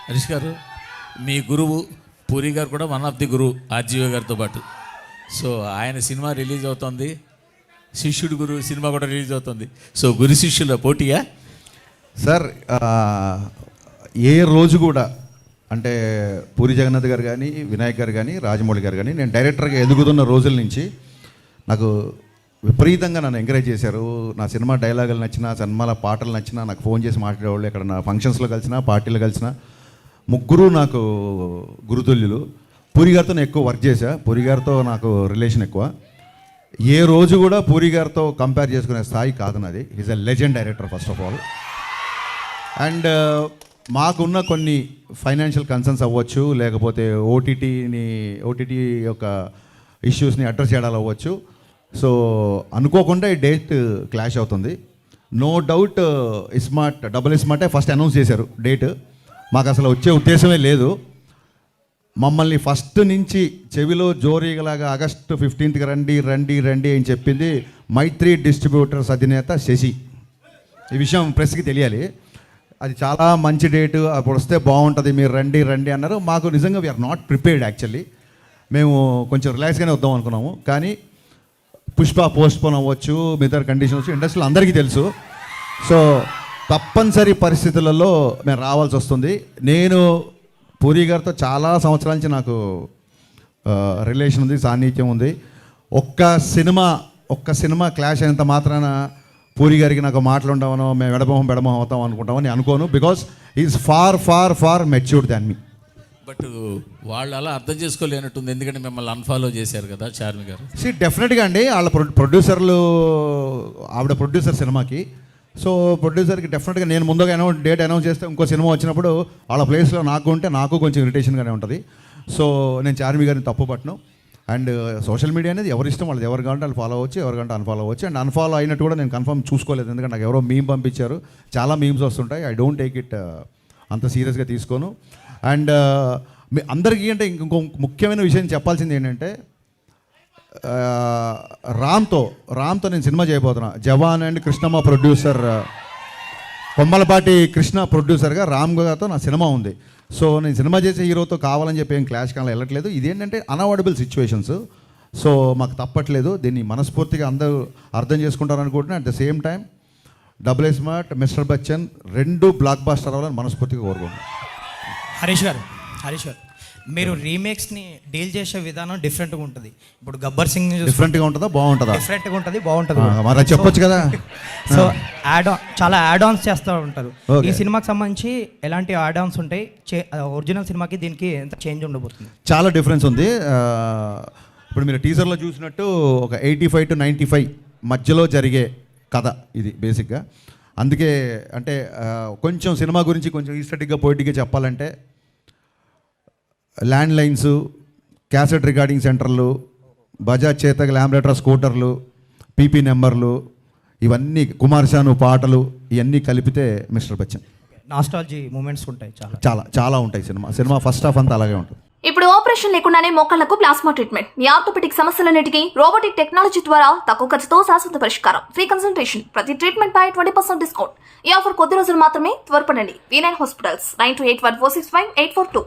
హరీష్ గారు, మీ గురువు పూరి గారు కూడా వన్ ఆఫ్ ది గురువు ఆర్జీవి గారితో పాటు. సో ఆయన సినిమా రిలీజ్ అవుతుంది, శిష్యుడు గురు సినిమా కూడా రిలీజ్ అవుతుంది. సో గురు శిష్యుల పోటీయా సార్? ఏ రోజు కూడా అంటే పూరి జగన్నాథ్ గారు కానీ, వినాయక్ గారు కానీ, రాజమౌళి గారు కానీ, నేను డైరెక్టర్గా ఎదుగుతున్న రోజుల నుంచి నాకు విపరీతంగా నన్ను ఎంకరేజ్ చేశారు. నా సినిమా డైలాగులు నచ్చినా, సినిమాల పాటలు నచ్చినా నాకు ఫోన్ చేసి మాట్లాడేవాళ్ళు. ఎక్కడ నా ఫంక్షన్స్లో కలిసినా, పార్టీలో కలిసినా ముగ్గురు నాకు గురుతుల్యులు. పూరి గారితో నేను ఎక్కువ వర్క్ చేశా, పూరి గారితో నాకు రిలేషన్ ఎక్కువ. ఏ రోజు కూడా పూరి గారితో కంపేర్ చేసుకునే స్థాయి కాదు నాది. Is a legend director first of all. And మాకున్న కొన్ని ఫైనాన్షియల్ కన్సర్న్స్ అవ్వచ్చు, లేకపోతే ఓటీటీ యొక్క ఇష్యూస్ని అడ్రస్ చేయడాలు అవ్వచ్చు. సో అనుకోకుండా ఈ డేట్ క్లాష్ అవుతుంది. నో డౌట్ డబుల్ ఇస్మార్టే ఫస్ట్ అనౌన్స్ చేశారు డేట్. మాకు అసలు వచ్చే ఉద్దేశమే లేదు. మమ్మల్ని ఫస్ట్ నుంచి చెవిలో జోరీగలాగా ఆగస్టు 15th రండి రండి రండి అని చెప్పింది మైత్రి డిస్ట్రిబ్యూటర్స్ అధినేత శశి. ఈ విషయం ప్రెస్కి తెలియాలి. అది చాలా మంచి డేటు, అప్పుడు వస్తే బాగుంటుంది, మీరు రండి రండి అన్నారు. మాకు నిజంగా వీఆర్ నాట్ ప్రిపేర్డ్ యాక్చువల్లీ. మేము కొంచెం రిలాక్స్గానే వద్దాం అనుకున్నాము. కానీ పుష్ప పోస్ట్పోన్ అవ్వచ్చు, మిగతా కండిషన్స్ ఇండస్ట్రీలో అందరికీ తెలుసు. సో తప్పనిసరి పరిస్థితులలో మేము రావాల్సి వస్తుంది. నేను పూరి గారితో చాలా సంవత్సరాల నుంచి నాకు రిలేషన్ ఉంది, సాన్నిధ్యం ఉంది. ఒక్క సినిమా క్లాష్ అయినంత మాత్రాన పూరి గారికి నాకు మాటలు ఉండవనో, మేము బెడమొహం అవుతాం అనుకుంటామని అనుకోను. Because is far far far matured than me. But వాళ్ళు అలా అర్థం చేసుకోలేనట్టుంది, ఎందుకంటే మిమ్మల్ని అన్ఫాలో చేశారు కదా చార్మి గారు. డెఫినెట్గా అండి, వాళ్ళ ప్రొడ్యూసర్లు, ఆవిడ ప్రొడ్యూసర్ సినిమాకి. సో ప్రొడ్యూసర్కి డెఫినెట్గా నేను ముందుగా డేట్ అనౌన్స్ చేస్తే ఇంకో సినిమా వచ్చినప్పుడు వాళ్ళ ప్లేస్లో నాకు ఉంటే నాకు కొంచెం ఇరిటేషన్గానే ఉంటుంది. సో నేను చార్మి గారిని తప్పు పట్టను. అండ్ సోషల్ మీడియా అనేది ఎవరి ఇష్టం, వాళ్ళు ఎవరు కావాలంటే వాళ్ళు ఫాలో అవ్వచ్చు, ఎవరు కావాలంటే అన్ఫాలో అవ్వచ్చు. అండ్ అన్ఫాలో అయినట్టు కూడా నేను కన్ఫర్మ్ చూసుకోలేదు, ఎందుకంటే నాకు ఎవరో మీమ్ పంపించారు. చాలా మీమ్స్ వస్తుంటాయి. ఐ డోంట్ టేక్ ఇట్ అంత సీరియస్గా తీసుకోను. అండ్ మీ అందరికీ అంటే ఇంకో ముఖ్యమైన విషయం చెప్పాల్సింది ఏంటంటే, రామ్తో నేను సినిమా చేయబోతున్నా. జవాన్ అండ్ కృష్ణమ్మ ప్రొడ్యూసర్, కొమ్మలపాటి కృష్ణ ప్రొడ్యూసర్గా రామ్ గారితో నా సినిమా ఉంది. సో నేను సినిమా చేసే హీరోతో కావాలని చెప్పి ఏం క్లాష్ కానీ వెళ్ళట్లేదు. ఇదేంటంటే అన్అవాయిడబుల్ సిచ్యువేషన్స్. సో మాకు తప్పట్లేదు. దీన్ని మనస్ఫూర్తిగా అందరూ అర్థం చేసుకుంటారు అనుకుంటున్నాను. At the same time double smart, mister Bachchan రెండు బ్లాక్ బాస్టర్ అవ్వాలని మనస్ఫూర్తిగా కోరుకుంటున్నాను. హరీష్ గారు, మీరు రీమేక్స్ని డీల్ చేసే విధానం డిఫరెంట్గా ఉంటుంది. ఇప్పుడు గబ్బర్ సింగ్ డిఫరెంట్గా ఉంటుందా, బాగుంటుందా? డిఫరెంట్గా ఉంటుంది, బాగుంటుంది. మరి చెప్పొచ్చు కదా. సో చాలా యాడ్ ఆన్స్ చేస్తూ ఉంటారు. ఈ సినిమాకి సంబంధించి ఎలాంటి యాడ్ ఆన్స్ ఉంటాయి? ఒరిజినల్ సినిమాకి దీనికి ఎంత చేంజ్ ఉండబోతుంది? చాలా డిఫరెన్స్ ఉంది. ఇప్పుడు మీరు టీజర్లో చూసినట్టు ఒక 85 to 95 మధ్యలో జరిగే కథ ఇది బేసిక్గా. అందుకే అంటే కొంచెం సినిమా గురించి కొంచెం ఈస్టెటిక్గా పోయిటిక్గా చెప్పాలంటే, ల్యాండ్ లైన్స్, క్యాసెట్ రికార్డింగ్ సెంటర్లు, బజాజ్ చేతక ల్యాంబ్రేటర్ స్కూటర్లు, పీపీ నెంబర్లు, ఇవన్నీ కుమార్ శాను పాటలు, ఇవన్నీ కలిపితే మిస్టర్ బచ్చన్. నాస్టాలజీ మూమెంట్స్ ఉంటాయి, చాలా చాలా ఉంటాయి. సినిమా ఫస్ట్ హాఫ్ అంతా అలాగే ఉంటుంది. ఇప్పుడు ఆపరేషన్ లేకుండానే మోకాళ్లకు ప్లాస్మా ట్రీట్మెంట్. మీ ఆర్థోపెటిక్ సమస్యలన్నిటికీ రోబోటిక్ టెక్నాలజీ ద్వారా తక్కువ ఖర్చుతో శాశ్వత పరిష్కారం. Free consultation. ప్రతి ట్రీట్మెంట్ పై 20% డిస్కౌంట్. ఈ ఆఫర్ కొద్ది రోజులు మాత్రమే. త్వరపడండి. V9 hospitals 9281465842.